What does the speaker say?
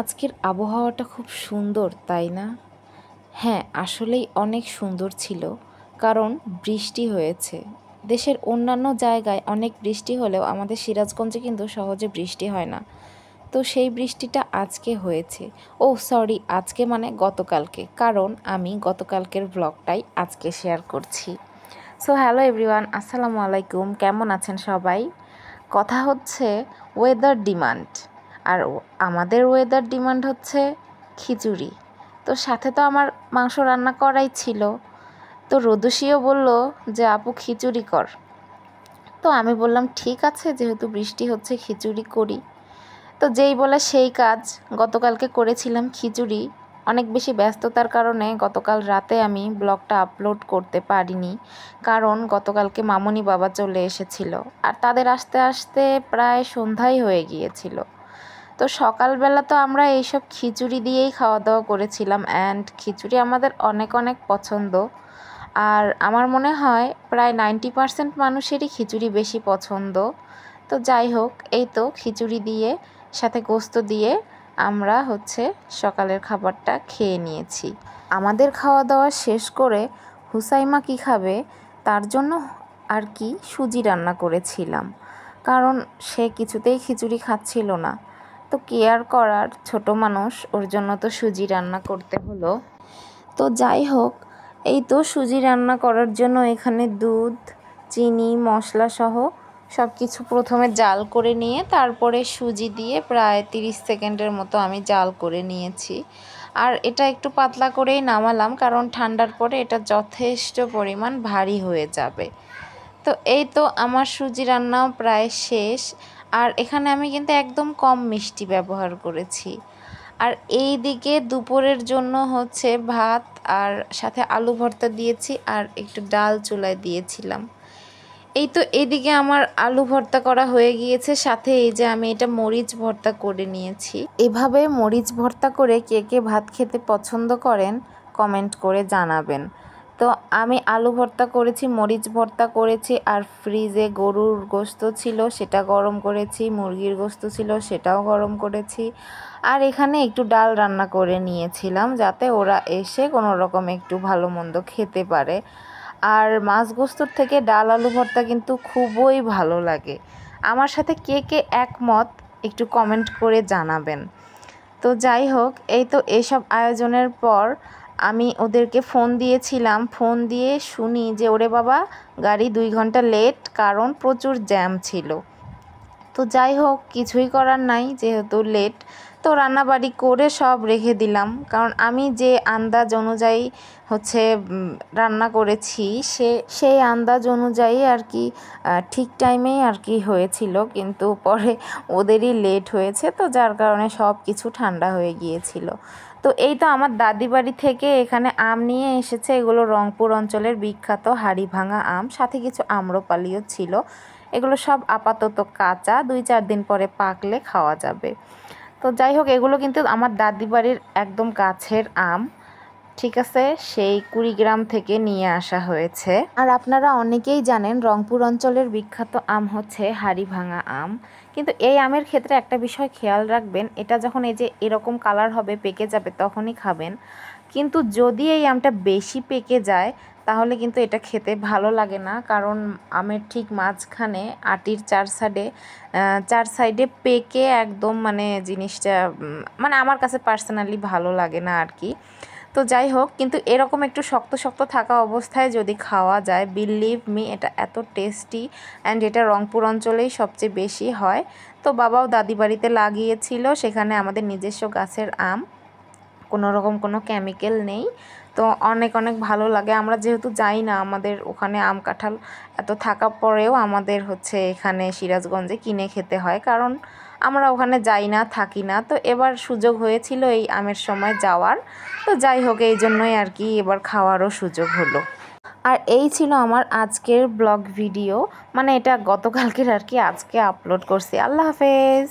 আজকের আবহাওয়াটা খুব সুন্দর, তাই না? হ্যাঁ, আসলেই অনেক সুন্দর ছিল, কারণ বৃষ্টি হয়েছে। দেশের অন্যান্য জায়গায় অনেক বৃষ্টি হলেও আমাদের সিরাজগঞ্জে কিন্তু সহজে বৃষ্টি হয় না। তো সেই বৃষ্টিটা আজকে হয়েছে। ও সরি, আজকে মানে গতকালকে, কারণ আমি গতকালকের ব্লগটাই আজকে শেয়ার করছি। সো হ্যালো এভরিওয়ান, আসসালামু আলাইকুম। কেমন আছেন সবাই? কথা হচ্ছে ওয়েদার ডিমান্ড। আর আমাদের ওয়েদার ডিমান্ড হচ্ছে খিচুড়ি। তো সাথে তো আমার মাংস রান্না করাই ছিল। তো রোদসিও বলল যে আপু খিচুড়ি কর। তো আমি বললাম ঠিক আছে, যেহেতু বৃষ্টি হচ্ছে খিচুড়ি করি। তো যেই বলে সেই কাজ, গতকালকে করেছিলাম খিচুড়ি। অনেক বেশি ব্যস্ততার কারণে গতকাল রাতে আমি ব্লগটা আপলোড করতে পারিনি, কারণ গতকালকে মামুনি বাবা চলে এসেছিল আর তাদের আসতে আসতে প্রায় সন্ধ্যাই হয়ে গিয়েছিল। তো সকালবেলা তো আমরা এইসব খিচুড়ি দিয়েই খাওয়া দাওয়া করেছিলাম, অ্যান্ড খিচুড়ি আমাদের অনেক অনেক পছন্দ। আর আমার মনে হয় প্রায় 90% মানুষেরই খিচুড়ি বেশি পছন্দ। তো যাই হোক, এই তো খিচুড়ি দিয়ে সাথে গোস্ত দিয়ে আমরা সকালের খাবারটা খেয়ে নিয়েছি। আমাদের খাওয়া দাওয়া শেষ করে হুসাইমা কি খাবে তার জন্য আর কি সুজি রান্না করেছিলাম, কারণ সে কিছুতেই খিচুড়ি খাচ্ছিল না। তো কেয়ার করার, ছোট মানুষ, ওর জন্য তো সুজি রান্না করতে হলো। তো যাই হোক, এই তো সুজি রান্না করার জন্য এখানে দুধ, চিনি, মশলা সহ সব কিছু প্রথমে জাল করে নিয়ে তারপরে সুজি দিয়ে প্রায় 30 সেকেন্ডের মতো আমি জাল করে নিয়েছি। আর এটা একটু পাতলা করেই নামালাম, কারণ ঠান্ডার পরে এটা যথেষ্ট পরিমাণ ভারী হয়ে যাবে। তো এই তো আমার সুজি রান্নাও প্রায় শেষ। আর এখানে আমি কিন্তু একদম কম মিষ্টি ব্যবহার করেছি। আর এই দিকে দুপুরের জন্য ভাত আর সাথে আলু ভর্তা দিয়েছি, আর একটু ডাল চুলায় দিয়েছিলাম। এই তো এদিকে আমার আলু ভর্তা করা হয়ে গিয়েছে, সাথে এই যে আমি এটা মরিচ ভর্তা করে নিয়েছি। এভাবে মরিচ ভর্তা করে কে কে ভাত খেতে পছন্দ করেন কমেন্ট করে জানাবেন। তো আমি আলু ভর্তা করেছি, মরিচ ভর্তা করেছি, আর ফ্রিজে গরুর গোশত ছিল সেটা গরম করেছি, মুরগির গোশত ছিল সেটাও গরম করেছি। আর এখানে একটু ডাল রান্না করে নিয়েছিলাম, যাতে ওরা এসে কোনো রকম একটু ভালো মন্দ খেতে পারে। আর মাছ গোস্তর থেকে ডাল আলু ভর্তা কিন্তু খুবই ভালো লাগে। আমার সাথে কে কে একমত একটু কমেন্ট করে জানাবেন। তো যাই হোক, এই তো এসব আয়োজনের পর আমি ওদেরকে ফোন দিয়েছিলাম। ফোন দিয়ে শুনি যে ওরে বাবা, গাড়ি 2 ঘন্টা লেট, কারণ প্রচুর জ্যাম ছিল। তো যাই হোক, কিছুই করার নাই, যেহেতু লেট। তো রান্নাবাড়ি করে সব রেখে দিলাম, কারণ আমি যে আন্দাজ অনুযায়ী রান্না করেছি সেই আন্দাজ অনুযায়ী আর কি ঠিক টাইমেই আর কি হয়েছিল, কিন্তু পরে ওদেরই লেট হয়েছে, তো যার কারণে সব কিছু ঠান্ডা হয়ে গিয়েছিল। তো এই তো আমার দাদি বাড়ি থেকে এখানে আম নিয়ে এসেছে। এগুলো রংপুর অঞ্চলের বিখ্যাত হাড়ি ভাঙা আম, সাথে কিছু আম্রপালিও ছিল। এগুলো সব আপাতত কাঁচা, 2-4 দিন পরে পাকলে খাওয়া যাবে। তো যাই হোক, এগুলো কিন্তু আমার দাদি বাড়ির একদম গাছের আম, ঠিক আছে, সেই কুড়িগ্রাম থেকে নিয়ে আসা হয়েছে। আর আপনারা অনেকেই জানেন রংপুর অঞ্চলের বিখ্যাত আম হচ্ছে হাড়ি ভাঙা আম। কিন্তু এই আমের ক্ষেত্রে একটা বিষয় খেয়াল রাখবেন, এটা যখন এই যে এরকম কালার হবে, পেকে যাবে, তখনই খাবেন। কিন্তু যদি এই আমটা বেশি পেকে যায় তাহলে কিন্তু এটা খেতে ভালো লাগে না, কারণ আমের ঠিক মাঝখানে আটির চার সাইডে পেকে একদম মানে জিনিসটা মানে আমার কাছে পার্সোনালি ভালো লাগে না আর কি। তো যাই হোক, কিন্তু এরকম একটু শক্ত শক্ত থাকা অবস্থায় যদি খাওয়া যায়, বিলিভ মি, এটা এত টেস্টি। অ্যান্ড এটা রংপুর অঞ্চলেই সবচেয়ে বেশি হয়। তো বাবাও দাদি বাড়িতে লাগিয়েছিল, সেখানে আমাদের নিজস্ব গাছের আম, কোনো রকম কোনো কেমিক্যাল নেই। তো অনেক অনেক ভালো লাগে। আমরা যেহেতু যাই না, আমাদের ওখানে আম কাঁঠাল এত থাকা পরেও আমাদের এখানে সিরাজগঞ্জে কিনে খেতে হয়, কারণ আমরা ওখানে যাই না, থাকি না। তো এবার সুযোগ হয়েছিল এই আমের সময় যাওয়ার। তো যাই হোক, এই জন্যই আর কি এবার খাওয়ারও সুযোগ হলো। আর এই ছিল আমার আজকের ব্লগ ভিডিও, মানে এটা গতকালকের আর কি, আজকে আপলোড করছি। আল্লাহ হাফেজ।